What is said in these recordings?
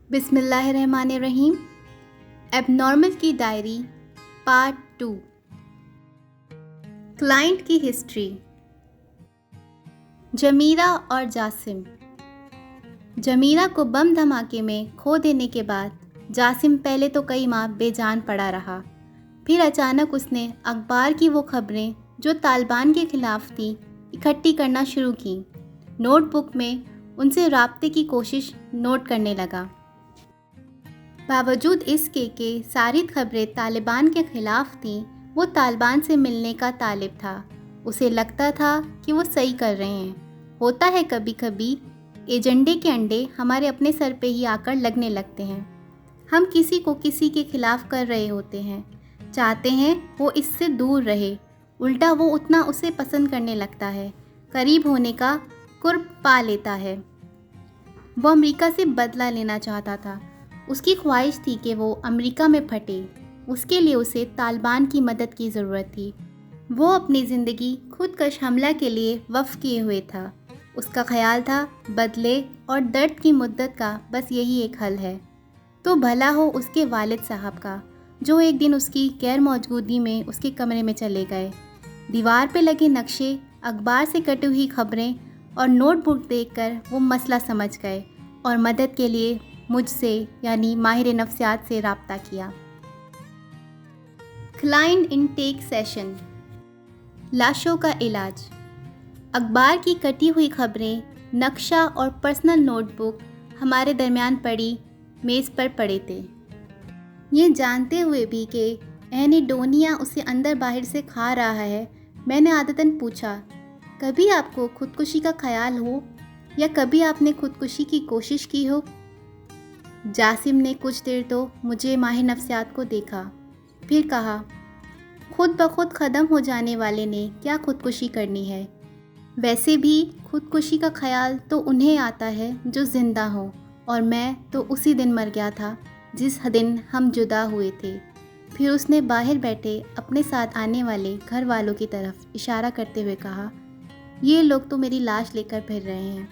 बिस्मिल्लाहिर्रहमानिर्रहीम। एबनॉर्मल की diary part 2। Client की हिस्ट्री। जमीरा और जासिम। जमीरा को बम धमाके में खो देने के बाद जासिम पहले तो कई माह बेजान पड़ा रहा। फिर अचानक उसने अखबार की वो खबरें जो तालिबान के खिलाफ थी इकट्ठी करना शुरू की। नोटबुक में उनसे राब्ते की कोशिश नोट करने लगा। बावजूद इसके कि सारी खबरें तालिबान के ख़िलाफ़ थीं, वो तालिबान से मिलने का तालिब था। उसे लगता था कि वो सही कर रहे हैं। होता है कभी कभी एजेंडे के अंडे हमारे अपने सर पे ही आकर लगने लगते हैं। हम किसी को किसी के ख़िलाफ़ कर रहे होते हैं, चाहते हैं वो इससे दूर रहे, उल्टा वो उतना उसे पसंद करने लगता है, करीब होने का कुर्ब पा लेता है। वो अमेरिका से बदला लेना चाहता था। उसकी ख्वाहिश थी कि वो अमेरिका में फटे। उसके लिए उसे तालिबान की मदद की ज़रूरत थी। वो अपनी ज़िंदगी खुदकश हमला के लिए वफ़ किए हुए था। उसका ख्याल था बदले और दर्द की मुद्दत का बस यही एक हल है। तो भला हो उसके वालिद साहब का, जो एक दिन उसकी गैर मौजूदगी में उसके कमरे में चले गए। दीवार पे लगे नक्शे, अखबार से कटी हुई खबरें और नोटबुक देखकर वो मसला समझ गए और मदद के लिए मुझसे यानी माहिर नफ्सियात से रब्ता किया। Client intake session. लाशों का इलाज। अखबार की कटी हुई खबरें, नक्शा और पर्सनल नोटबुक हमारे दरमियान पड़ी मेज़ पर पड़े थे। ये जानते हुए भी कि एनीडोनिया उसे अंदर बाहर से खा रहा है, मैंने आदतन पूछा, कभी आपको खुदकुशी का ख्याल हो या कभी आपने खुदकुशी की कोशिश की हो? जासिम ने कुछ देर तो मुझे माहिर नफ्सियात को देखा, फिर कहा, खुद ब खुद ख़त्म हो जाने वाले ने क्या खुदकुशी करनी है। वैसे भी खुदकुशी का ख्याल तो उन्हें आता है जो ज़िंदा हो, और मैं तो उसी दिन मर गया था जिस दिन हम जुदा हुए थे। फिर उसने बाहर बैठे अपने साथ आने वाले घर वालों की तरफ इशारा करते हुए कहा, ये लोग तो मेरी लाश लेकर फिर रहे हैं।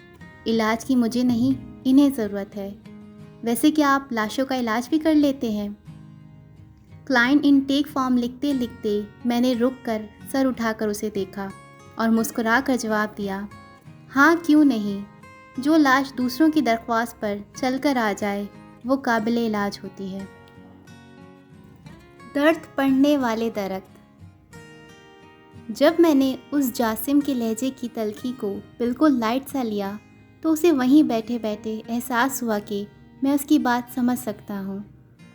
इलाज की मुझे नहीं, इन्हें ज़रूरत है। वैसे क्या आप लाशों का इलाज भी कर लेते हैं? क्लाइंट इनटेक फॉर्म लिखते लिखते मैंने रुक कर सर उठाकर उसे देखा और मुस्कुरा कर जवाब दिया, हाँ क्यों नहीं। जो लाश दूसरों की दरख्वास्त पर चलकर आ जाए वो काबिल इलाज होती है। दर्द पड़ने वाले दरख्त। जब मैंने उस जासिम के लहजे की तलखी को बिल्कुल लाइट सा लिया तो उसे वहीं बैठे बैठे एहसास हुआ कि मैं उसकी बात समझ सकता हूँ।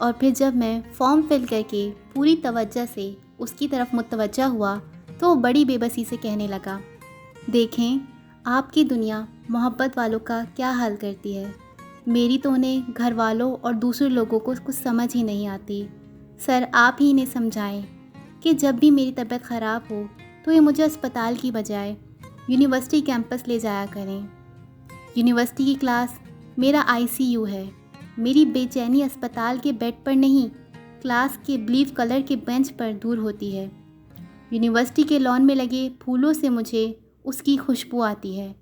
और फिर जब मैं फॉर्म फिल करके पूरी तवज्जो से उसकी तरफ मुतवज्जा हुआ तो वो बड़ी बेबसी से कहने लगा, देखें आपकी दुनिया मोहब्बत वालों का क्या हाल करती है। मेरी तो उन्हें घर वालों और दूसरे लोगों को कुछ समझ ही नहीं आती। सर आप ही इन्हें समझाएं कि जब भी मेरी तबीयत ख़राब हो तो ये मुझे अस्पताल की बजाय यूनिवर्सिटी कैंपस ले जाया करें। यूनिवर्सिटी की क्लास मेरा आईसीयू है। मेरी बेचैनी अस्पताल के बेड पर नहीं, क्लास के ब्लीफ कलर के बेंच पर दूर होती है। यूनिवर्सिटी के लॉन में लगे फूलों से मुझे उसकी खुशबू आती है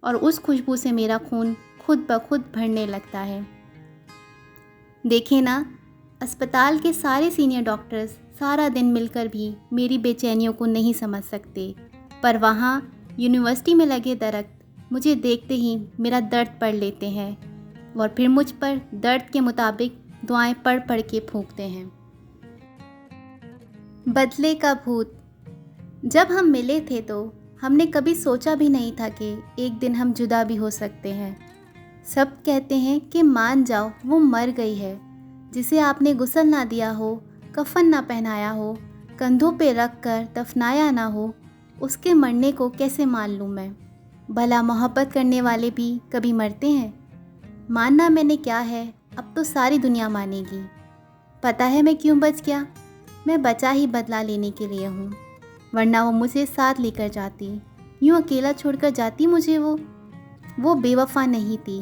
और उस खुशबू से मेरा खून खुद ब खुद भरने लगता है। देखें ना, अस्पताल के सारे सीनियर डॉक्टर्स सारा दिन मिलकर भी मेरी बेचैनियों को नहीं समझ सकते, पर वहाँ यूनिवर्सिटी में लगे दरख्त मुझे देखते ही मेरा दर्द पढ़ लेते हैं और फिर मुझ पर दर्द के मुताबिक दुआएं पढ़ पढ़ के फूंकते हैं। बदले का भूत। जब हम मिले थे तो हमने कभी सोचा भी नहीं था कि एक दिन हम जुदा भी हो सकते हैं। सब कहते हैं कि मान जाओ वो मर गई है। जिसे आपने गुस्ल ना दिया हो, कफन ना पहनाया हो, कंधों पे रख कर दफनाया ना हो, उसके मरने को कैसे मान लूँ मैं? भला मोहब्बत करने वाले भी कभी मरते हैं? मानना मैंने क्या है, अब तो सारी दुनिया मानेगी। पता है मैं क्यों बच गया? मैं बचा ही बदला लेने के लिए हूँ, वरना वो मुझे साथ लेकर जाती। यूँ अकेला छोड़कर जाती मुझे वो बेवफा नहीं थी।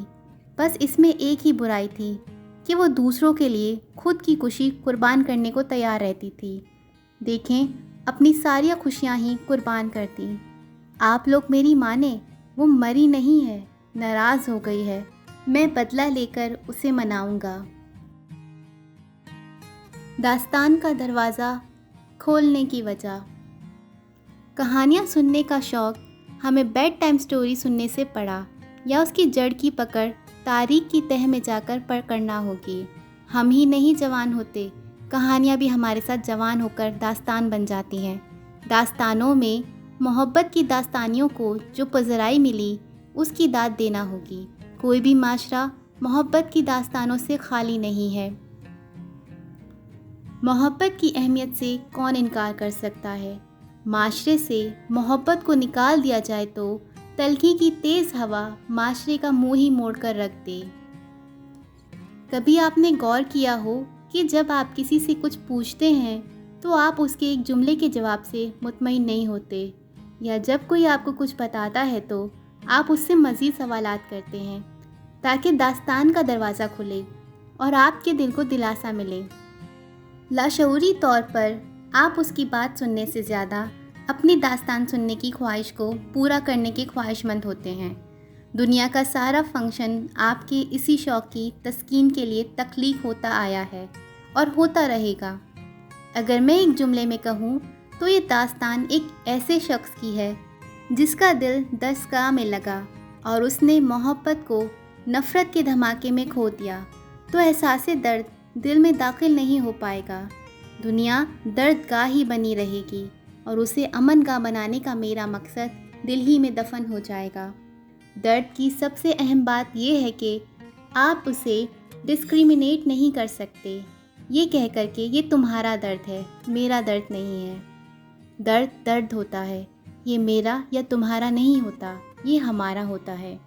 बस इसमें एक ही बुराई थी कि वो दूसरों के लिए खुद की खुशी कुर्बान करने को तैयार रहती थी। देखें, अपनी सारी खुशियाँ ही कुर्बान करती। आप लोग मेरी माने, वो मरी नहीं है, नाराज़ हो गई है। मैं बदला लेकर उसे मनाऊंगा। दास्तान का दरवाज़ा खोलने की वजह। कहानियाँ सुनने का शौक़ हमें बेड टाइम स्टोरी सुनने से पड़ा या उसकी जड़ की पकड़ तारीख की तह में जाकर पकड़ना होगी। हम ही नहीं जवान होते, कहानियाँ भी हमारे साथ जवान होकर दास्तान बन जाती हैं। दास्तानों में मोहब्बत की दास्तानियों को जो पजराई मिली उसकी दाद देना होगी। कोई भी माशरा मोहब्बत की दास्तानों से खाली नहीं है। मोहब्बत की अहमियत से कौन इनकार कर सकता है। माशरे से मोहब्बत को निकाल दिया जाए तो तलखी की तेज़ हवा माशरे का मुंह ही मोड़ कर रख दे। कभी आपने गौर किया हो कि जब आप किसी से कुछ पूछते हैं तो आप उसके एक जुमले के जवाब से मुतमईन नहीं होते, या जब कोई आपको कुछ बताता है तो आप उससे मज़ीद सवालात करते हैं ताकि दास्तान का दरवाज़ा खुले और आपके दिल को दिलासा मिले। लाशऊरी तौर पर आप उसकी बात सुनने से ज़्यादा अपनी दास्तान सुनने की ख्वाहिश को पूरा करने के ख्वाहिशमंद होते हैं। दुनिया का सारा फंक्शन आपके इसी शौक़ की तस्कीन के लिए तख्लीक होता आया है और होता रहेगा। अगर मैं एक जुमले में कहूँ तो ये दास्तान एक ऐसे शख्स की है जिसका दिल दस्तगाह में लगा और उसने मोहब्बत को नफ़रत के धमाके में खो दिया, तो एहसासे दर्द दिल में दाखिल नहीं हो पाएगा। दुनिया दर्दगाह ही बनी रहेगी और उसे अमनगाह बनाने का मेरा मकसद दिल ही में दफन हो जाएगा। दर्द की सबसे अहम बात यह है कि आप उसे डिस्क्रिमिनेट नहीं कर सकते, ये कह कर के ये तुम्हारा दर्द है, मेरा दर्द नहीं है। दर्द दर्द होता है, ये मेरा या तुम्हारा नहीं होता, ये हमारा होता है।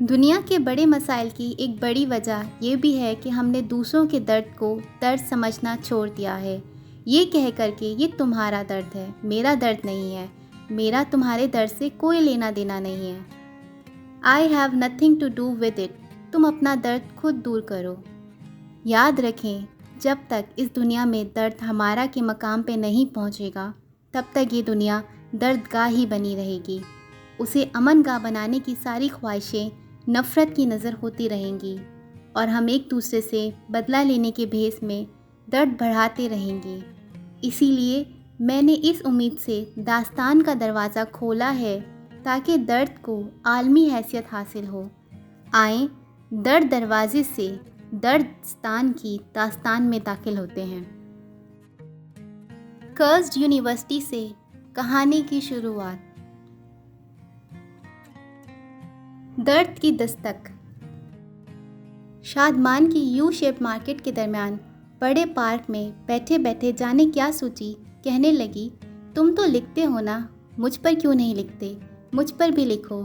दुनिया के बड़े मसाइल की एक बड़ी वजह यह भी है कि हमने दूसरों के दर्द को दर्द समझना छोड़ दिया है, ये कह कर के ये तुम्हारा दर्द है, मेरा दर्द नहीं है, मेरा तुम्हारे दर्द से कोई लेना देना नहीं है। I have nothing to do with it. तुम अपना दर्द खुद दूर करो। याद रखें, जब तक इस दुनिया में दर्द हमारा के मकाम पे नहीं पहुंचेगा, तब तक ये दुनिया दर्दगाह ही बनी रहेगी। उसे अमनगाह बनाने की सारी ख्वाहिशें नफ़रत की नज़र होती रहेंगी और हम एक दूसरे से बदला लेने के भेस में दर्द बढ़ाते रहेंगे। इसीलिए मैंने इस उम्मीद से दास्तान का दरवाज़ा खोला है ताकि दर्द को आलमी हैसियत हासिल हो। आएँ दर्द दरवाज़े से दर्दस्तान की दास्तान में दाखिल होते हैं। कर्स्ड यूनिवर्सिटी से कहानी की शुरुआत। दर्द की दस्तक। शादमान की यू शेप मार्केट के दरमियान बड़े पार्क में बैठे बैठे जाने क्या सोची, कहने लगी, तुम तो लिखते हो ना, मुझ पर क्यों नहीं लिखते, मुझ पर भी लिखो,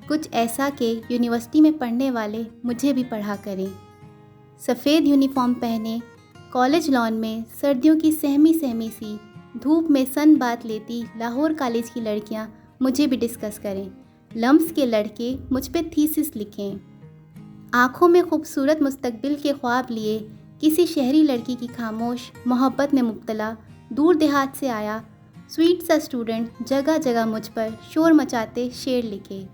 कुछ ऐसा कि यूनिवर्सिटी में पढ़ने वाले मुझे भी पढ़ा करें। सफ़ेद यूनिफॉर्म पहने कॉलेज लॉन में सर्दियों की सहमी सहमी सी धूप में सन बात लेती लाहौर कॉलेज की लड़कियां मुझे भी डिस्कस करें, लम्स के लड़के मुझ पे थीसिस लिखें। आँखों में खूबसूरत मुस्तकबिल के ख्वाब लिए किसी शहरी लड़की की खामोश मोहब्बत में मुब्तला दूर देहात से आया स्वीट सा स्टूडेंट जगह जगह मुझ पर शोर मचाते शेर लिखे,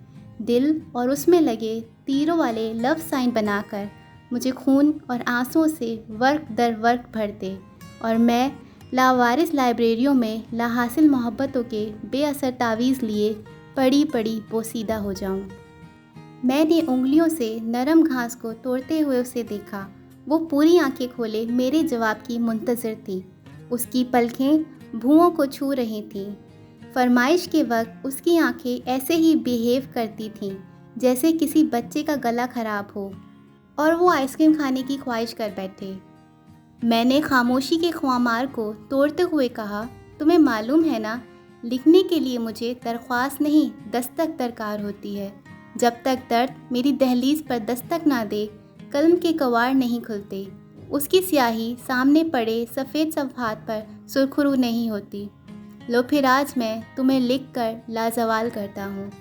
दिल और उसमें लगे तीरों वाले लव साइन बनाकर मुझे खून और आंसुओं से वर्क दर वर्क भरते और मैं लावारिस लाइब्रेरियों में लाहासिल मोहब्बतों के बेअसर तावीज़ लिए पड़ी पड़ी पोसीदा हो जाऊं। मैंने उंगलियों से नरम घास को तोड़ते हुए उसे देखा। वो पूरी आंखें खोले मेरे जवाब की मुंतज़िर थी। उसकी पलकें भुओं को छू रही थीं। फरमाइश के वक्त उसकी आंखें ऐसे ही बिहेव करती थीं जैसे किसी बच्चे का गला ख़राब हो और वो आइसक्रीम खाने की ख्वाहिश कर बैठे। मैंने खामोशी के ख्वामार को तोड़ते हुए कहा, तुम्हें मालूम है ना, लिखने के लिए मुझे दरख्वास्त नहीं दस्तक दरकार होती है। जब तक दर्द मेरी दहलीज पर दस्तक ना दे, कलम के कवाड़ नहीं खुलते, उसकी स्याही सामने पड़े सफ़ेद सफ़हात पर सुरखरू नहीं होती। लो फिर आज मैं तुम्हें लिख कर लाजवाल करता हूँ,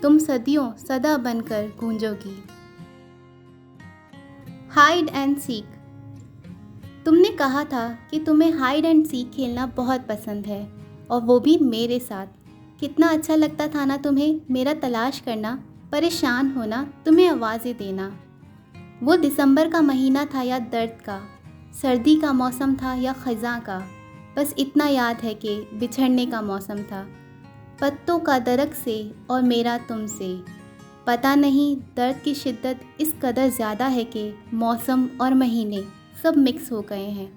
तुम सदियों सदा बनकर गूंजोगी। Hide and seek. तुमने कहा था कि तुम्हें हाइड एंड सीक खेलना बहुत पसंद है, और वो भी मेरे साथ। कितना अच्छा लगता था ना तुम्हें मेरा तलाश करना। परेशान होना, तुम्हें आवाज़ें देना। वो दिसंबर का महीना था या दर्द का, सर्दी का मौसम था या ख़ज़ां का, बस इतना याद है कि बिछड़ने का मौसम था, पत्तों का दरख्त से और मेरा तुमसे। पता नहीं दर्द की शिद्दत इस कदर ज़्यादा है कि मौसम और महीने सब मिक्स हो गए हैं।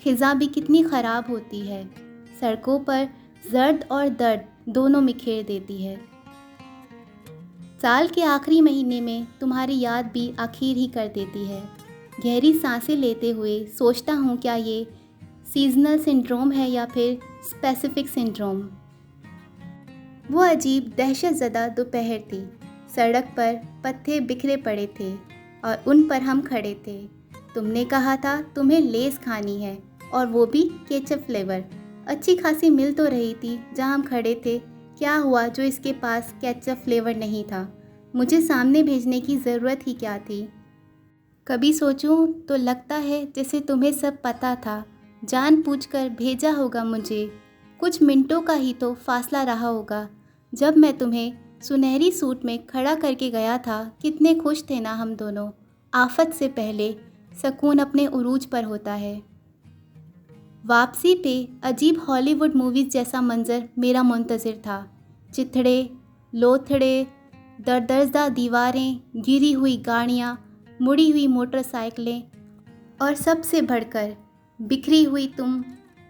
ख़िज़ा भी कितनी ख़राब होती है, सड़कों पर जर्द और दर्द दोनों बिखेर देती है। साल के आखिरी महीने में तुम्हारी याद भी आखिर ही कर देती है। गहरी सांसें लेते हुए सोचता हूँ, क्या ये सीजनल सिंड्रोम है या फिर स्पेसिफिक सिंड्रोम। वो अजीब दहशतज़दा दोपहर थी। सड़क पर पत्ते बिखरे पड़े थे और उन पर हम खड़े थे। तुमने कहा था तुम्हें लेस खानी है, और वो भी केचप फ्लेवर। अच्छी खासी मिल तो रही थी जहाँ हम खड़े थे। क्या हुआ जो इसके पास केचप फ्लेवर नहीं था? मुझे सामने भेजने की ज़रूरत ही क्या थी? कभी सोचूं तो लगता है जैसे तुम्हें सब पता था, जानबूझकर भेजा होगा मुझे। कुछ मिनटों का ही तो फासला रहा होगा जब मैं तुम्हें सुनहरी सूट में खड़ा करके गया था। कितने खुश थे ना हम दोनों। आफत से पहले सुकून अपने उरूज पर होता है। वापसी पे अजीब हॉलीवुड मूवीज़ जैसा मंज़र मेरा मुंतज़िर था। चिथड़े, लोथड़े, दरदर्दा दीवारें, गिरी हुई गाड़ियाँ, मुड़ी हुई मोटरसाइकिलें और सबसे बढ़कर बिखरी हुई तुम,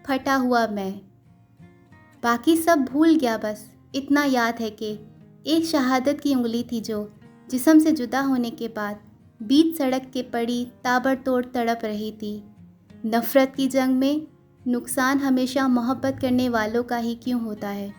फटा हुआ मैं। बाकी सब भूल गया, बस इतना याद है कि एक शहादत की उंगली थी जो जिस्म से जुदा होने के बाद बीच सड़क के पड़ी ताबड़तोड़ तड़प रही थी। नफ़रत की जंग में नुकसान हमेशा मोहब्बत करने वालों का ही क्यों होता है।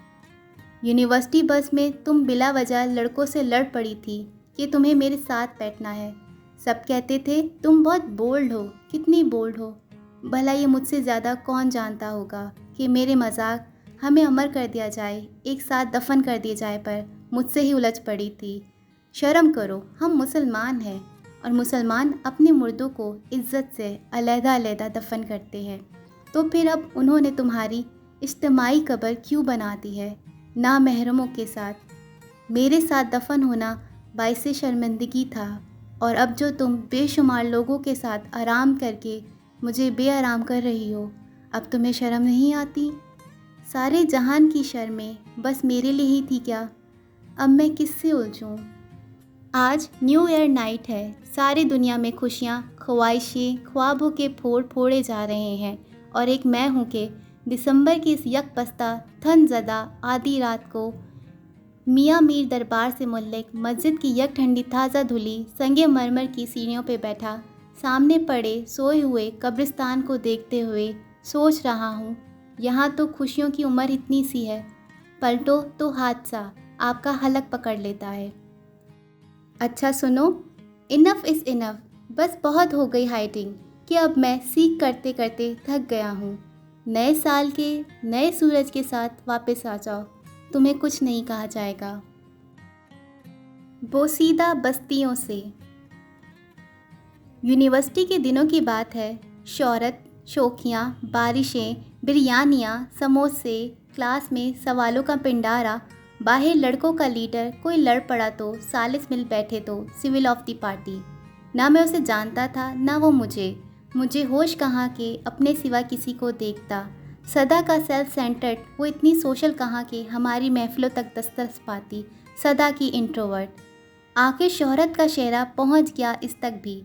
यूनिवर्सिटी बस में तुम बिला वजह लड़कों से लड़ पड़ी थी कि तुम्हें मेरे साथ बैठना है। सब कहते थे तुम बहुत बोल्ड हो, कितनी बोल्ड हो। भला ये मुझसे ज़्यादा कौन जानता होगा कि मेरे मजाक हमें अमर कर दिया जाए, एक साथ दफन कर दिए जाए, पर मुझसे ही उलझ पड़ी थी। शर्म करो, हम मुसलमान हैं और मुसलमान अपने मुर्दों को इज़्ज़त से अलग-अलग दफन करते हैं। तो फिर अब उन्होंने तुम्हारी इज्तिमाई कब्र क्यों बना दी है, ना महरमों के साथ। मेरे साथ दफन होना बाइसे शर्मिंदगी था, और अब जो तुम बेशुमार लोगों के साथ आराम करके मुझे बेआराम कर रही हो, अब तुम्हें शर्म नहीं आती? सारे जहान की शर्में बस मेरे लिए ही थी क्या? अब मैं किससे उलझूं? आज न्यू ईयर नाइट है। सारी दुनिया में खुशियाँ, ख्वाहिशें, ख्वाबों के फोड़ फोड़े जा रहे हैं, और एक मैं हूँ कि दिसंबर की इस यकपस्ता थनज़दा आधी रात को मियाँ मीर दरबार से मुल्लिक मस्जिद की यक ठंडी ताज़ा धुली संगे मरमर की सीढ़ियों पे बैठा सामने पड़े सोए हुए कब्रिस्तान को देखते हुए सोच रहा हूँ, यहाँ तो खुशियों की उम्र इतनी सी है, पलटो तो हादसा आपका हलक पकड़ लेता है। अच्छा सुनो, इनफ इज़ इनफ, बस बहुत हो गई हाइडिंग कि अब मैं सीख करते करते थक गया हूँ। नए साल के नए सूरज के साथ वापस आ जाओ, तुम्हें कुछ नहीं कहा जाएगा। बोसीदा बस्तियों से। यूनिवर्सिटी के दिनों की बात है। शौहरत, शोखियाँ, बारिशें, बिरयानियाँ, समोसे, क्लास में सवालों का पिंडारा, बाहर लड़कों का लीडर, कोई लड़ पड़ा तो सालिस मिल बैठे तो सिविल ऑफ द पार्टी। ना मैं उसे जानता था ना वो मुझे होश कहाँ के अपने सिवा किसी को देखता। सदा का सेल्फ सेंटर्ड, वो इतनी सोशल कहाँ के हमारी महफिलों तक दस्तरस पाती। सदा की इंट्रोवर्ट, आखिर शोहरत का शहरा पहुँच गया इस तक भी।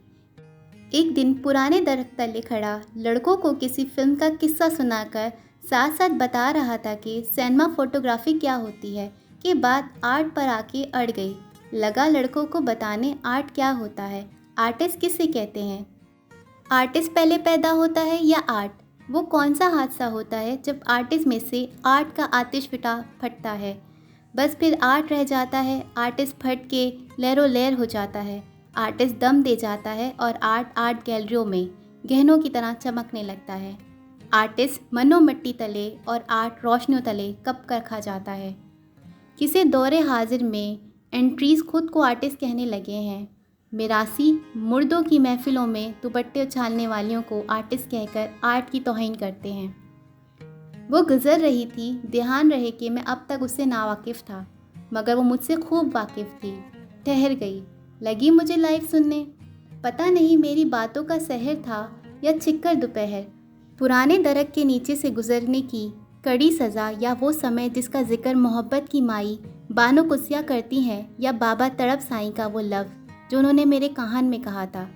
एक दिन पुराने दरख्त तले खड़ा लड़कों को किसी फिल्म का किस्सा सुनाकर साथ साथ बता रहा था कि सिनेमा फोटोग्राफी क्या होती है, कि बात आर्ट पर आके अड़ गई। लगा लड़कों को बताने आर्ट क्या होता है, आर्टिस्ट किसे कहते हैं। आर्टिस्ट पहले पैदा होता है या आर्ट? वो कौन सा हादसा होता है जब आर्टिस्ट में से आर्ट का आतिश फटता है? बस फिर आर्ट रह जाता है, आर्टिस्ट फट के लहरों लहर हो जाता है, आर्टिस्ट दम दे जाता है और आर्ट गैलरियों में गहनों की तरह चमकने लगता है। आर्टिस्ट मनो मिट्टी तले और आर्ट रोशनियों तले कब कर खा जाता है। किसी दौरे हाजिर में एंट्रीज खुद को आर्टिस्ट कहने लगे हैं। मिरासी मुर्दों की महफिलों में दुपट्टे उछालने वालियों को आर्टिस्ट कहकर आर्ट की तौहीन करते हैं। वो गुजर रही थी, ध्यान रहे कि मैं अब तक उससे नावाकिफ़ था, मगर वो मुझसे खूब वाकिफ़ थी। ठहर गई, लगी मुझे लाइव सुनने। पता नहीं मेरी बातों का सहर था या चिक्कर दोपहर, पुराने दरख्त के नीचे से गुजरने की कड़ी सज़ा, या वो समय जिसका जिक्र मोहब्बत की माई बानो कुसिया करती हैं, या बाबा तड़प साईं का वो लफ्ज़ जो उन्होंने मेरे कान में कहा था।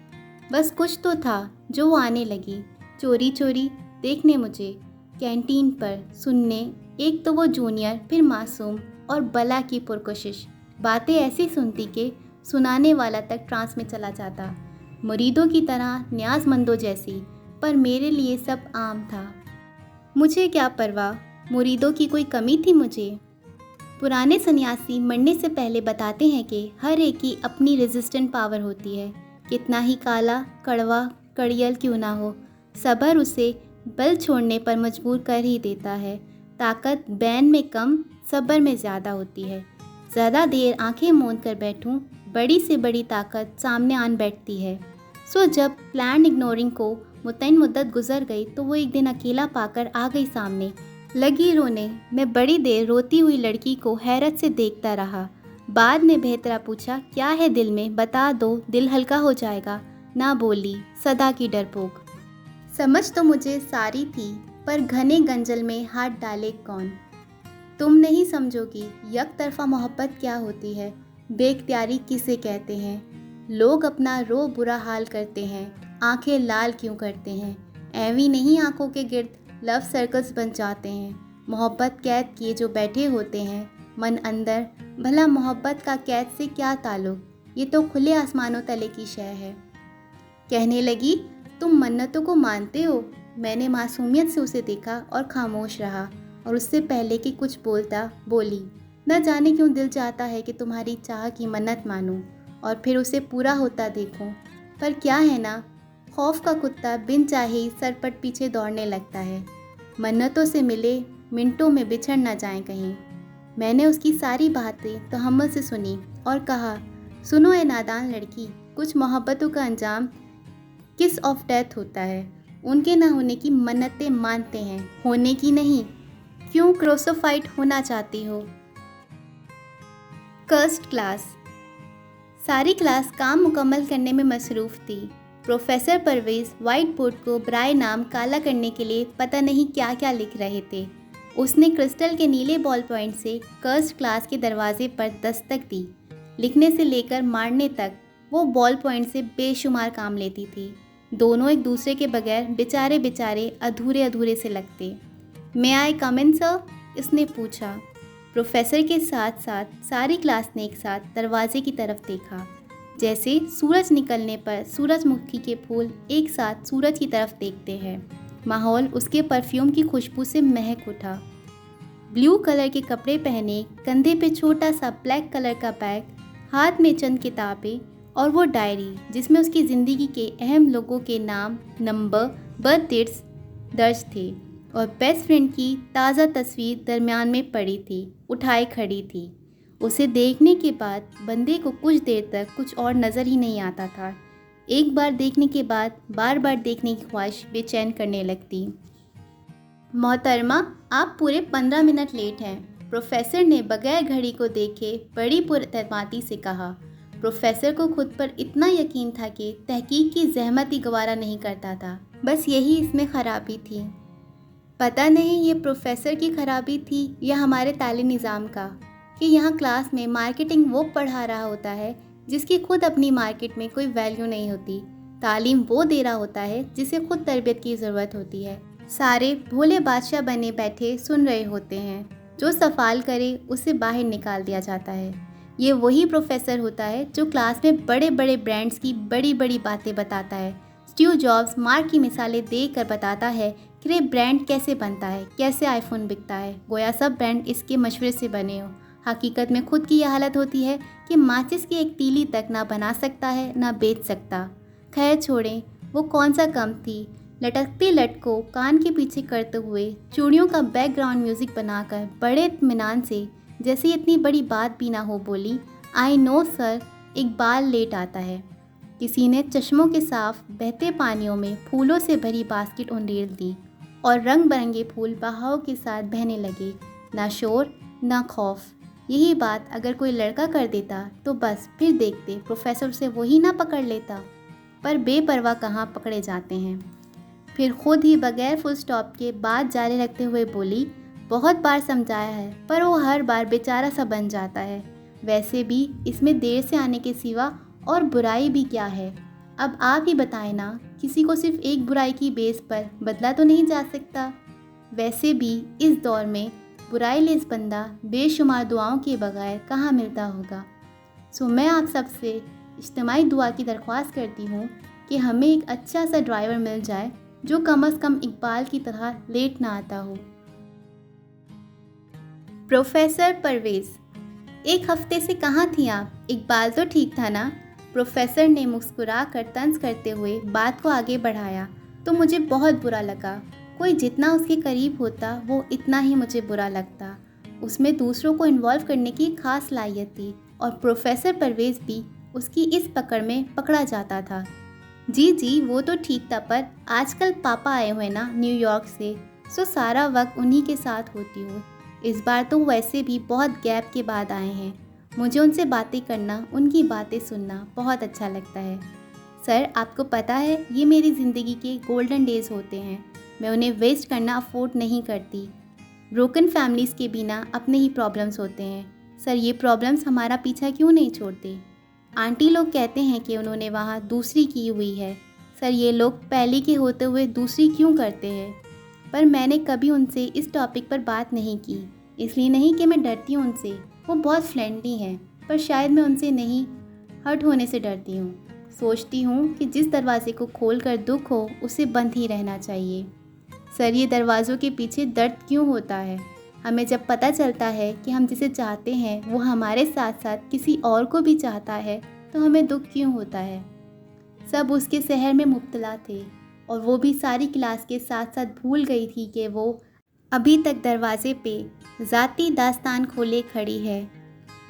बस कुछ तो था जो वो आने लगी, चोरी चोरी देखने मुझे, कैंटीन पर सुनने, एक तो वो जूनियर फिर मासूम और बला की पुरकोशिश, बातें ऐसी सुनती कि सुनाने वाला तक ट्रांस में चला जाता, मुरीदों की तरह न्याज़मंदों जैसी, पर मेरे लिए सब आम था। मुझे क्या परवाह, मुरीदों की कोई कमी थी मुझे। पुराने सन्यासी मरने से पहले बताते हैं कि हर एक की अपनी रेजिस्टेंट पावर होती है, कितना ही काला कड़वा कड़ियल क्यों ना हो, सब्र उसे बल छोड़ने पर मजबूर कर ही देता है। ताकत बैन में कम सब्र में ज़्यादा होती है। ज़्यादा देर आंखें मूंद कर बैठूं, बड़ी से बड़ी ताकत सामने आन बैठती है। सो जब प्लान इग्नोरिंग को मुतैन मुद्दत गुजर गई तो वो एक दिन अकेला पाकर आ गई सामने, लगी रोने। मैं बड़ी देर रोती हुई लड़की को हैरत से देखता रहा। बाद में बेहतरा पूछा, क्या है दिल में, बता दो, दिल हल्का हो जाएगा। ना बोली, सदा की डरपोक। समझ तो मुझे सारी थी, पर घने गंजल में हाथ डाले कौन। तुम नहीं समझोगी यक तरफा मोहब्बत क्या होती है, बेख्तियारी किसे कहते हैं। लोग अपना रो बुरा हाल करते हैं, आंखें लाल क्यों करते हैं। ऐवी नहीं आंखों के गिर्द लव सर्कल्स बन जाते हैं, मोहब्बत कैद किए जो बैठे होते हैं मन अंदर। भला मोहब्बत का कैद से क्या ताल्लुक, ये तो खुले आसमानों तले की शय है। कहने लगी, तुम मन्नतों को मानते हो। मैंने मासूमियत से उसे देखा और खामोश रहा, और उससे पहले कि कुछ बोलता बोली, न जाने क्यों दिल चाहता है कि तुम्हारी चाह की मन्नत मानूं और फिर उसे पूरा होता देखूं। पर क्या है ना, खौफ का कुत्ता बिन चाहे ही सरपट पीछे दौड़ने लगता है। मन्नतों से मिले मिनटों में बिछड़ न जाएं कहीं। मैंने उसकी सारी बातें तहम्मुल से सुनी और कहा, सुनो ए नादान लड़की, कुछ मोहब्बतों का अंजाम किस ऑफ डेथ होता है। उनके ना होने की मन्नतें मानते हैं, होने की नहीं। क्यों क्रोसोफाइट होना चाहती हो। Cursed class. सारी क्लास काम मुकम्मल करने में मसरूफ़ थी। प्रोफेसर परवेज़ वाइट बोर्ड को ब्राय नाम काला करने के लिए पता नहीं क्या क्या लिख रहे थे। उसने क्रिस्टल के नीले बॉल पॉइंट से कर्स्ड क्लास के दरवाजे पर दस्तक दी। लिखने से लेकर मारने तक वो बॉल पॉइंट से बेशुमार काम लेती थी। दोनों एक दूसरे के बगैर बेचारे बेचारे अधूरे अधूरे से लगते। मे आई कम इन सर, इसने पूछा। प्रोफेसर के साथ साथ सारी क्लास ने एक साथ दरवाजे की तरफ देखा, जैसे सूरज निकलने पर सूरजमुखी के फूल एक साथ सूरज की तरफ देखते हैं। माहौल उसके परफ्यूम की खुशबू से महक उठा। ब्लू कलर के कपड़े पहने, कंधे पे छोटा सा ब्लैक कलर का बैग, हाथ में चंद किताबें और वो डायरी जिसमें उसकी ज़िंदगी के अहम लोगों के नाम, नंबर, बर्थ डेट्स दर्ज थे, और बेस्ट फ्रेंड की ताज़ा तस्वीर दरमियान में पड़ी थी, उठाए खड़ी थी। उसे देखने के बाद बंदे को कुछ देर तक कुछ और नज़र ही नहीं आता था। एक बार देखने के बाद बार बार देखने की ख्वाहिश बेचैन करने लगती। मोहतरमा, आप पूरे 15 मिनट लेट हैं, प्रोफेसर ने बगैर घड़ी को देखे बड़ी पुरतमाती से कहा। प्रोफेसर को खुद पर इतना यकीन था कि तहकीक की जहमत ही गवारा नहीं करता था। बस यही इसमें ख़राबी थी। पता नहीं ये प्रोफेसर की खराबी थी या हमारे तालीमी निज़ाम का, कि यहाँ क्लास में मार्केटिंग वो पढ़ा रहा होता है जिसकी खुद अपनी मार्केट में कोई वैल्यू नहीं होती। तालीम वो दे रहा होता है जिसे खुद तरबियत की ज़रूरत होती है। सारे भोले बादशाह बने बैठे सुन रहे होते हैं, जो सवाल करे उसे बाहर निकाल दिया जाता है। ये वही प्रोफेसर होता है जो क्लास में बड़े बड़े ब्रांड्स की बड़ी बड़ी बातें बताता है। स्टीव जॉब्स मार्क की मिसालें देकर कर बताता है कि ये ब्रांड कैसे बनता है, कैसे आईफोन बिकता है, गोया सब ब्रांड इसके मशवरे से बने हो। हकीकत में खुद की यह हालत होती है कि माचिस की एक तीली तक ना बना सकता है ना बेच सकता। खैर छोड़ें, वो कौन सा कम थी। लटकती लट को कान के पीछे करते हुए चूड़ियों का बैकग्राउंड म्यूज़िक बनाकर बड़े इत्मीनान से, जैसे इतनी बड़ी बात भी ना हो, बोली, आई नो सर, एक बाल लेट आता है। किसी ने चश्मों के साफ बहते पानियों में फूलों से भरी बास्केट उंडेल दी और रंग बिरंगे फूल बहाव के साथ बहने लगे। ना शोर ना खौफ, यही बात अगर कोई लड़का कर देता तो बस फिर देखते प्रोफेसर से वही ना पकड़ लेता। पर बेपरवाह कहाँ पकड़े जाते हैं। फिर खुद ही बगैर फुल स्टॉप के बात जारी रखते हुए बोली, बहुत बार समझाया है पर वो हर बार बेचारा सा बन जाता है। वैसे भी इसमें देर से आने के सिवा और बुराई भी क्या है। अब आप ही बताएं ना, किसी को सिर्फ एक बुराई की बेस पर बदला तो नहीं जा सकता। वैसे भी इस दौर में बुराई लेस बंदा बेशुमार दुआओं के बगैर कहाँ मिलता होगा। सो मैं आप सबसे इज्तिमाई दुआ की दरख्वास्त करती हूँ कि हमें एक अच्छा सा ड्राइवर मिल जाए जो कम से कम इकबाल की तरह लेट ना आता हो। प्रोफेसर परवेज़, एक हफ्ते से कहाँ थी आप? इकबाल तो ठीक था ना? प्रोफेसर ने मुस्कुरा कर तंज करते हुए बात को आगे बढ़ाया तो मुझे बहुत बुरा लगा। कोई जितना उसके करीब होता वो इतना ही मुझे बुरा लगता। उसमें दूसरों को इन्वॉल्व करने की खास लायत थी और प्रोफेसर परवेज़ भी उसकी इस पकड़ में पकड़ा जाता था। जी जी वो तो ठीक था, पर आजकल पापा आए हुए ना न्यूयॉर्क से, सो सारा वक्त उन्हीं के साथ होती हूँ। इस बार तो वैसे भी बहुत गैप के बाद आए हैं। मुझे उनसे बातें करना, उनकी बातें सुनना बहुत अच्छा लगता है। सर आपको पता है ये मेरी ज़िंदगी के गोल्डन डेज़ होते हैं। मैं उन्हें वेस्ट करना अफोर्ड नहीं करती। ब्रोकन फैमिलीज़ के बिना अपने ही प्रॉब्लम्स होते हैं। सर ये प्रॉब्लम्स हमारा पीछा क्यों नहीं छोड़ते? आंटी लोग कहते हैं कि उन्होंने वहाँ दूसरी की हुई है। सर ये लोग पहले के होते हुए दूसरी क्यों करते हैं? पर मैंने कभी उनसे इस टॉपिक पर बात नहीं की। इसलिए नहीं कि मैं डरती हूँ उनसे, वो बहुत फ्रेंडली हैं, पर शायद मैं उनसे नहीं हर्ट होने से डरती हूँ। सोचती हूँ कि जिस दरवाजे को खोल कर दुख हो उसे बंद ही रहना चाहिए। सर ये दरवाज़ों के पीछे दर्द क्यों होता है? हमें जब पता चलता है कि हम जिसे चाहते हैं वो हमारे साथ साथ किसी और को भी चाहता है तो हमें दुख क्यों होता है? सब उसके शहर में मुब्तला थे और वो भी सारी क्लास के साथ साथ भूल गई थी कि वो अभी तक दरवाजे पे ज़ाती दास्तान खोले खड़ी है।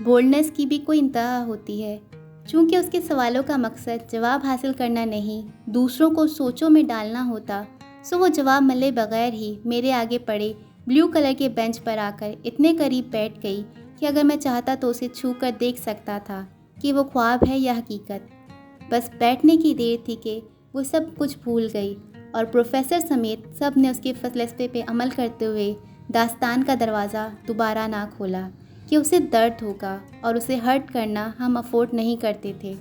बोल्डनेस की भी कोई इंतहा होती है। चूँकि उसके सवालों का मकसद जवाब हासिल करना नहीं, दूसरों को सोचों में डालना होता, सो वो जवाब मिले बगैर ही मेरे आगे पड़े ब्लू कलर के बेंच पर आकर इतने करीब बैठ गई कि अगर मैं चाहता तो उसे छू कर देख सकता था कि वो ख्वाब है या हकीकत। बस बैठने की देर थी कि वो सब कुछ भूल गई और प्रोफेसर समेत सब ने उसके फलसफे पे अमल करते हुए दास्तान का दरवाज़ा दोबारा ना खोला कि उसे दर्द होगा और उसे हर्ट करना हम अफोर्ड नहीं करते थे।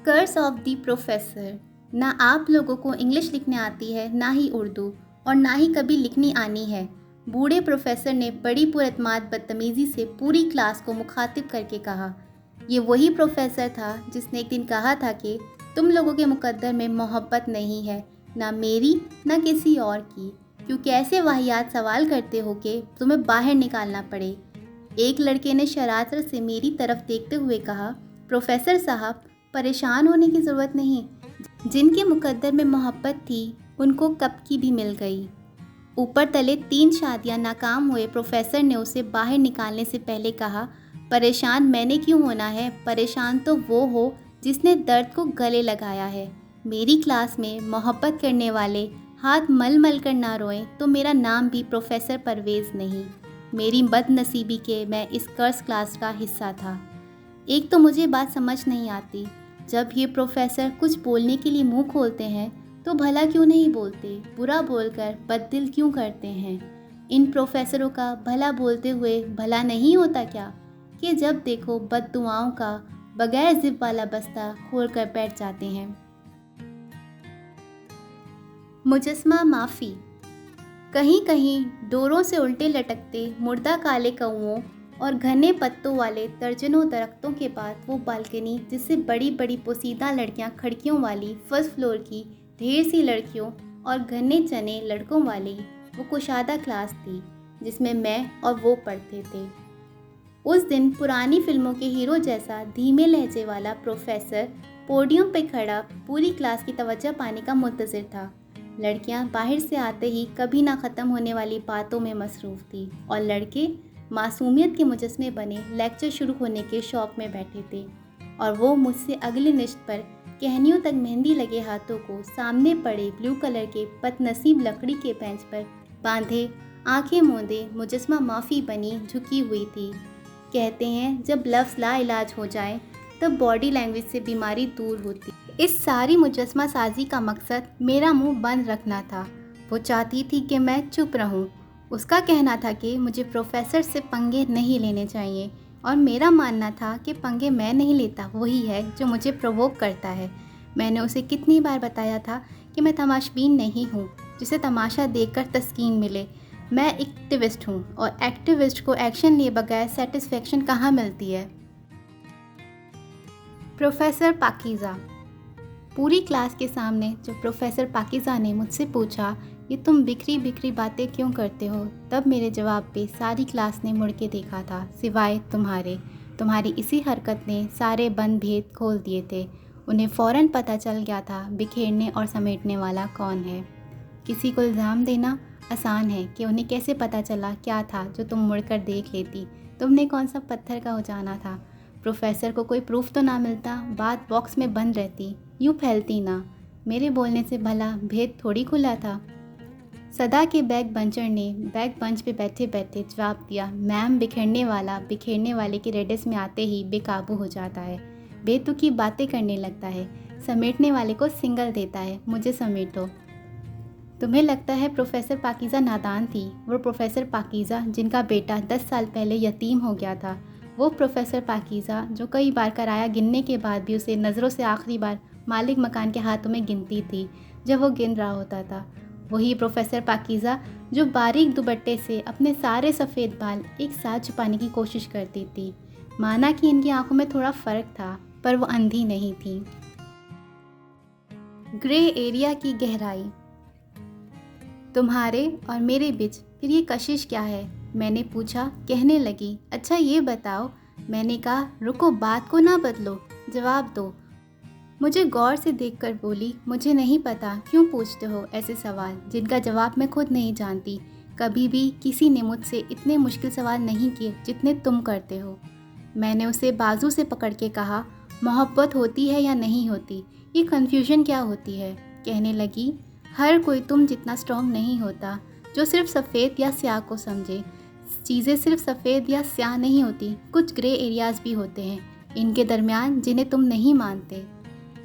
Curse of the professor. ना आप लोगों को इंग्लिश लिखने आती है, ना ही उर्दू, और ना ही कभी लिखनी आनी है। बूढ़े प्रोफेसर ने बड़ी पुरअतमाद बदतमीज़ी से पूरी क्लास को मुखातिब करके कहा। ये वही प्रोफेसर था जिसने एक दिन कहा था कि तुम लोगों के मुकद्दर में मोहब्बत नहीं है, ना मेरी ना किसी और की, क्योंकि ऐसे वाहियात सवाल करते हो कि तुम्हें बाहर निकालना पड़े। एक लड़के ने शरारत से मेरी तरफ देखते हुए कहा, प्रोफेसर साहब परेशान होने की ज़रूरत नहीं, जिनके मुकद्दर में मोहब्बत थी उनको कब की भी मिल गई। ऊपर तले 3 शादियां नाकाम हुए प्रोफेसर ने उसे बाहर निकालने से पहले कहा, परेशान मैंने क्यों होना है, परेशान तो वो हो जिसने दर्द को गले लगाया है। मेरी क्लास में मोहब्बत करने वाले हाथ मल मल कर ना रोएं तो मेरा नाम भी प्रोफेसर परवेज़ नहीं। मेरी बदनसीबी के मैं इस कर्स क्लास का हिस्सा था। एक तो मुझे बात समझ नहीं आती, जब ये प्रोफेसर कुछ बोलने के लिए मुंह खोलते हैं तो भला क्यों नहीं बोलते, बुरा बोलकर बददिल क्यों करते हैं? इन प्रोफेसरों का भला बोलते हुए भला नहीं होता क्या कि जब देखो बद्दुआओं का बगैर जिप वाला बस्ता खोल कर बैठ जाते हैं। मुजस्मा माफ़ी। कहीं कहीं डोरों से उल्टे लटकते मुर्दा काले कौओं और घने पत्तों वाले दर्जनों दरख्तों के बाद वो बालकनी जिससे बड़ी बड़ी पोसीदा लड़कियां खिड़कियों वाली फर्स्ट फ्लोर की ढेर सी लड़कियों और घने चने लड़कों वाली वो कुशादा क्लास थी जिसमें मैं और वो पढ़ते थे। उस दिन पुरानी फिल्मों के हीरो जैसा धीमे लहजे वाला प्रोफेसर पोडियम पे खड़ा पूरी क्लास की तवज्जो पाने का मुंतज़िर था। लड़कियां बाहर से आते ही कभी ना ख़त्म होने वाली बातों में मसरूफ़ थी और लड़के मासूमियत के मुजस्मे बने लेक्चर शुरू होने के शौक़ में बैठे थे और वो मुझसे अगले निश्त पर कहनियों तक मेहंदी लगे हाथों को सामने पड़े ब्लू कलर के बदनसीब लकड़ी के बेंच पर बांधे आंखें मूंदे मुजस्मा माफ़ी बनी झुकी हुई थी। कहते हैं जब लफ्ज़ लाइलाज हो जाए तब बॉडी लैंग्वेज से बीमारी दूर होती। इस सारी मुजस्मा साजी का मकसद मेरा मुंह बंद रखना था। वो चाहती थी कि मैं चुप रहूं। उसका कहना था कि मुझे प्रोफेसर से पंगे नहीं लेने चाहिए और मेरा मानना था कि पंगे मैं नहीं लेता, वही है जो मुझे प्रोवोक करता है। मैंने उसे कितनी बार बताया था कि मैं तमाशबीन नहीं हूँ जिसे तमाशा देखकर तस्कीन मिले। मैं एक्टिविस्ट हूँ और एक्टिविस्ट को एक्शन लिए बगैर सेटिस्फेक्शन कहाँ मिलती है। प्रोफेसर पाकीज़ा। पूरी क्लास के सामने जब प्रोफेसर पाकीज़ा ने मुझसे पूछा ये तुम बिखरी बिखरी बातें क्यों करते हो, तब मेरे जवाब पे सारी क्लास ने मुड़ के देखा था, सिवाय तुम्हारी इसी हरकत ने सारे बंद भेद खोल दिए थे। उन्हें फ़ौरन पता चल गया था बिखेरने और समेटने वाला कौन है। किसी को इल्ज़ाम देना आसान है कि उन्हें कैसे पता चला क्या था जो तुम मुड़कर देख लेती। तुमने कौन सा पत्थर का उजाना था। प्रोफेसर को कोई प्रूफ तो ना मिलता, बात बॉक्स में बंद रहती, यूँ फैलती ना। मेरे बोलने से भला भेद थोड़ी खुला था। सदा के बैग बंचर ने बैग बंच पे बैठे बैठे जवाब दिया, मैम बिखेरने वाले के रेडियस में आते ही बेकाबू हो जाता है, बेतुकी बातें करने लगता है, समेटने वाले को सिंगल देता है, मुझे समेटो। तुम्हें लगता है प्रोफेसर पाकीज़ा नादान थी। वो प्रोफेसर पाकीज़ा जिनका बेटा 10 साल पहले यतीम हो गया था। वो प्रोफेसर पाकीज़ा जो कई बार किराया गिनने के बाद भी उसे नज़रों से आखिरी बार मालिक मकान के हाथों में गिनती थी जब वो गिन रहा होता था। वही प्रोफेसर पाकीज़ा जो बारीक दुपट्टे से अपने सारे सफ़ेद बाल एक साथ छुपाने की कोशिश करती थी। माना कि इनकी आंखों में थोड़ा फ़र्क था, पर वो अंधी नहीं थी। ग्रे एरिया की गहराई। तुम्हारे और मेरे बीच फिर ये कशिश क्या है, मैंने पूछा। कहने लगी, अच्छा ये बताओ। मैंने कहा, रुको, बात को ना बदलो, जवाब दो। मुझे गौर से देखकर बोली, मुझे नहीं पता, क्यों पूछते हो ऐसे सवाल जिनका जवाब मैं खुद नहीं जानती। कभी भी किसी ने मुझसे इतने मुश्किल सवाल नहीं किए जितने तुम करते हो। मैंने उसे बाजू से पकड़ के कहा, मोहब्बत होती है या नहीं होती, ये कन्फ्यूजन क्या होती है। कहने लगी, हर कोई तुम जितना स्ट्रॉन्ग नहीं होता जो सिर्फ सफ़ेद या स्याह को समझे। चीज़ें सिर्फ सफ़ेद या स्याह नहीं होती, कुछ ग्रे एरियाज़ भी होते हैं इनके दरमियान जिन्हें तुम नहीं मानते।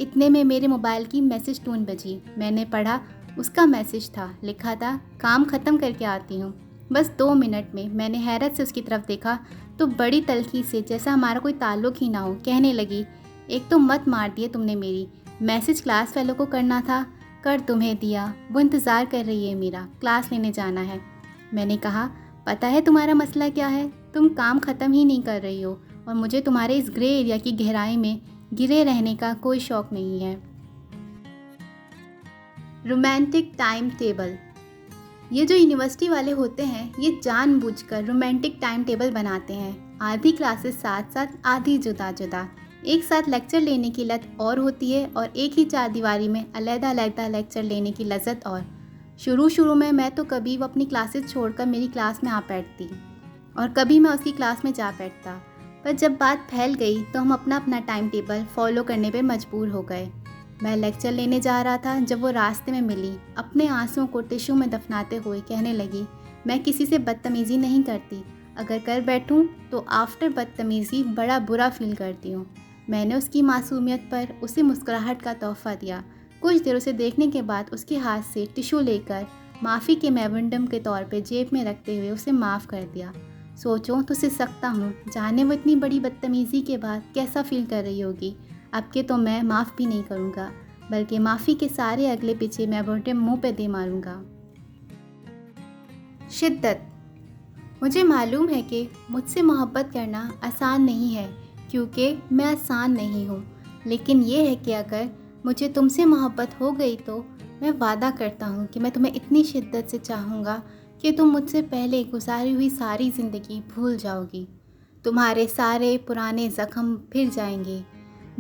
इतने में मेरे मोबाइल की मैसेज टोन बजी। मैंने पढ़ा, उसका मैसेज था, लिखा था, काम ख़त्म करके आती हूँ, बस 2 मिनट में। मैंने हैरत से उसकी तरफ देखा तो बड़ी तल्खी से, जैसा हमारा कोई ताल्लुक़ ही ना हो, कहने लगी, एक तो मत मार दिए तुमने मेरी। मैसेज क्लास फेलो को करना था, कर तुम्हें दिया, वो इंतज़ार कर रही है मेरा, क्लास लेने जाना है। मैंने कहा, पता है तुम्हारा मसला क्या है, तुम काम ख़त्म ही नहीं कर रही हो और मुझे तुम्हारे इस ग्रे एरिया की गहराई में गिरे रहने का कोई शौक़ नहीं है। Romantic time table. ये जो यूनिवर्सिटी वाले होते हैं ये जानबूझकर रोमांटिक टाइम टेबल बनाते हैं। आधी क्लासेस साथ साथ, आधी जुदा जुदा। एक साथ लेक्चर लेने की लत और होती है और एक ही चार दीवारी में अलग-अलग लेक्चर लेने की लज्जत और। शुरू में मैं तो कभी वो अपनी क्लासेस छोड़कर मेरी क्लास में आ बैठती और कभी मैं उसकी क्लास में जा बैठता, पर जब बात फैल गई तो हम अपना अपना टाइम टेबल फॉलो करने पे मजबूर हो गए। मैं लेक्चर लेने जा रहा था जब वो रास्ते में मिली, अपने आंसुओं को टिश्यू में दफनाते हुए कहने लगी, मैं किसी से बदतमीज़ी नहीं करती, अगर कर बैठूं तो आफ्टर बदतमीज़ी बड़ा बुरा फील करती हूँ। मैंने उसकी मासूमियत पर उसे मुस्कुराहट का तोहफ़ा दिया। कुछ देर उसे देखने के बाद उसके हाथ से टिश्यू लेकर माफ़ी के मेमोरेंडम के तौर पे जेब में रखते हुए उसे माफ़ कर दिया। सोचो तो सिर सकता हूँ, जाने वो इतनी बड़ी बदतमीज़ी के बाद कैसा फील कर रही होगी। अब के तो मैं माफ़ भी नहीं करूँगा, बल्कि माफ़ी के सारे अगले पीछे मेमोरेंडम मुँह पे दे मारूँगा। शिद्दत। मुझे मालूम है कि मुझसे मोहब्बत करना आसान नहीं है, क्योंकि मैं आसान नहीं हूँ, लेकिन ये है कि अगर मुझे तुमसे मोहब्बत हो गई तो मैं वादा करता हूँ कि मैं तुम्हें इतनी शिद्दत से चाहूँगा कि तुम मुझसे पहले गुजारी हुई सारी ज़िंदगी भूल जाओगी। तुम्हारे सारे पुराने ज़ख्म फिर जाएंगे,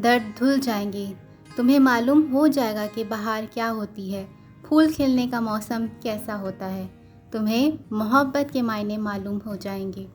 दर्द धुल जाएंगे, तुम्हें मालूम हो जाएगा कि बहार क्या होती है, फूल खिलने का मौसम कैसा होता है, तुम्हें मोहब्बत के मायने मालूम हो जाएंगे।